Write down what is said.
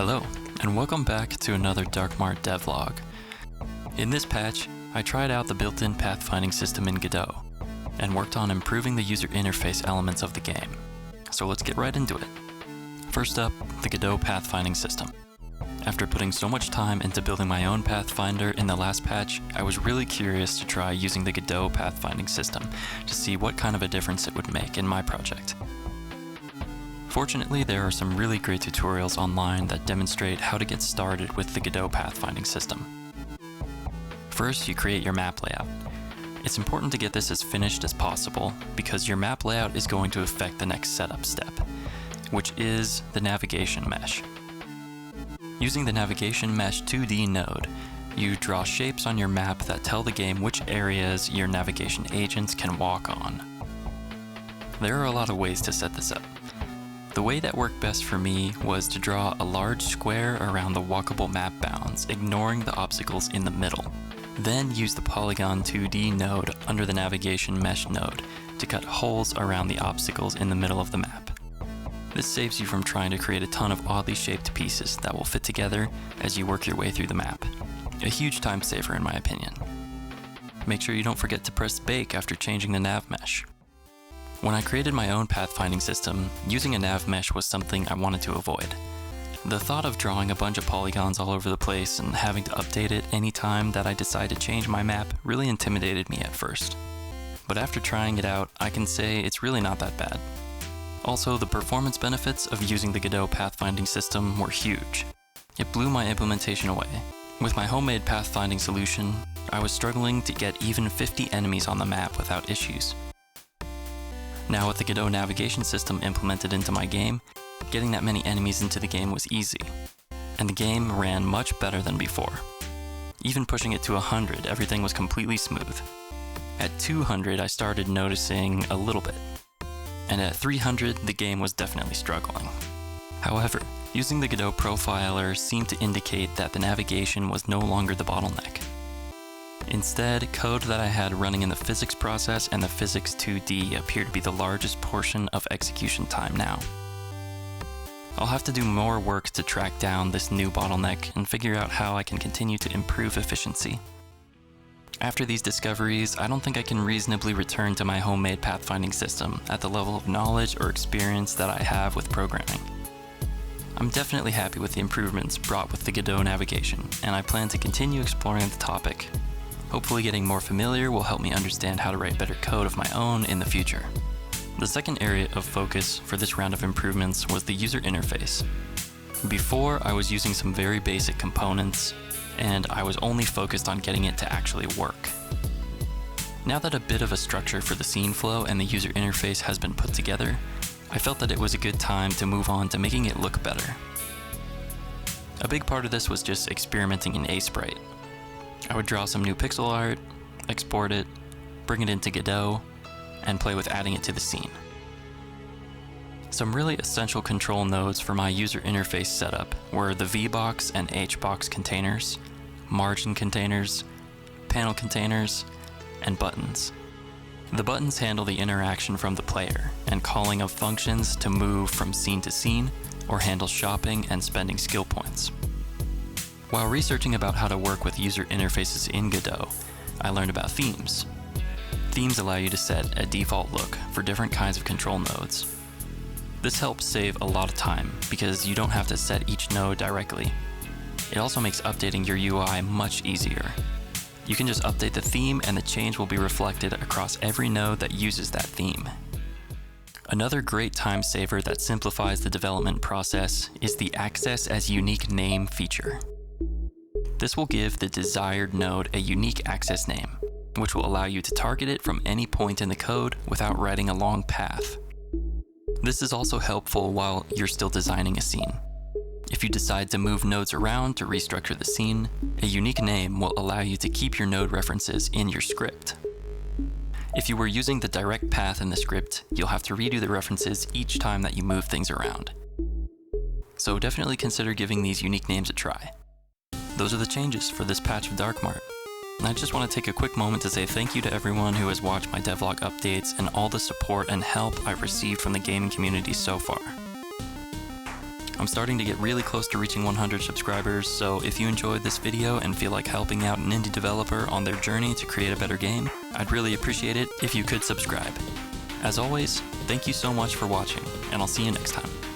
Hello, and welcome back to another Mart Dev Log. In this patch, I tried out the built-in pathfinding system in Godot, and worked on improving the user interface elements of the game. So let's get right into it. First up, the Godot pathfinding system. After putting so much time into building my own pathfinder in the last patch, I was really curious to try using the Godot pathfinding system to see what kind of a difference it would make in my project. Fortunately, there are some really great tutorials online that demonstrate how to get started with the Godot pathfinding system. First, you create your map layout. It's important to get this as finished as possible because your map layout is going to affect the next setup step, which is the navigation mesh. Using the navigation mesh 2D node, you draw shapes on your map that tell the game which areas your navigation agents can walk on. There are a lot of ways to set this up. The way that worked best for me was to draw a large square around the walkable map bounds, ignoring the obstacles in the middle. Then use the polygon 2D node under the navigation mesh node to cut holes around the obstacles in the middle of the map. This saves you from trying to create a ton of oddly shaped pieces that will fit together as you work your way through the map. A huge time saver in my opinion. Make sure you don't forget to press bake after changing the nav mesh. When I created my own pathfinding system, using a nav mesh was something I wanted to avoid. The thought of drawing a bunch of polygons all over the place and having to update it anytime that I decide to change my map really intimidated me at first. But after trying it out, I can say it's really not that bad. Also, the performance benefits of using the Godot pathfinding system were huge. It blew my implementation away. With my homemade pathfinding solution, I was struggling to get even 50 enemies on the map without issues. Now with the Godot navigation system implemented into my game, getting that many enemies into the game was easy, and the game ran much better than before. Even pushing it to 100, everything was completely smooth. At 200, I started noticing a little bit, and at 300, the game was definitely struggling. However, using the Godot profiler seemed to indicate that the navigation was no longer the bottleneck. Instead, code that I had running in the physics process and the physics 2D appear to be the largest portion of execution time now. I'll have to do more work to track down this new bottleneck and figure out how I can continue to improve efficiency. After these discoveries, I don't think I can reasonably return to my homemade pathfinding system at the level of knowledge or experience that I have with programming. I'm definitely happy with the improvements brought with the Godot navigation, and I plan to continue exploring the topic. Hopefully getting more familiar will help me understand how to write better code of my own in the future. The second area of focus for this round of improvements was the user interface. Before, I was using some very basic components, and I was only focused on getting it to actually work. Now that a bit of a structure for the scene flow and the user interface has been put together, I felt that it was a good time to move on to making it look better. A big part of this was just experimenting in Sprite. I would draw some new pixel art, export it, bring it into Godot, and play with adding it to the scene. Some really essential control nodes for my user interface setup were the VBox and HBox containers, margin containers, panel containers, and buttons. The buttons handle the interaction from the player and calling of functions to move from scene to scene or handle shopping and spending skill points. While researching about how to work with user interfaces in Godot, I learned about themes. Themes allow you to set a default look for different kinds of control nodes. This helps save a lot of time because you don't have to set each node directly. It also makes updating your UI much easier. You can just update the theme and the change will be reflected across every node that uses that theme. Another great time saver that simplifies the development process is the Access as Unique Name feature. This will give the desired node a unique access name, which will allow you to target it from any point in the code without writing a long path. This is also helpful while you're still designing a scene. If you decide to move nodes around to restructure the scene, a unique name will allow you to keep your node references in your script. If you were using the direct path in the script, you'll have to redo the references each time that you move things around. So definitely consider giving these unique names a try. Those are the changes for this patch of Mart. I just want to take a quick moment to say thank you to everyone who has watched my devlog updates and all the support and help I've received from the gaming community so far. I'm starting to get really close to reaching 100 subscribers, so if you enjoyed this video and feel like helping out an indie developer on their journey to create a better game, I'd really appreciate it if you could subscribe. As always, thank you so much for watching, and I'll see you next time.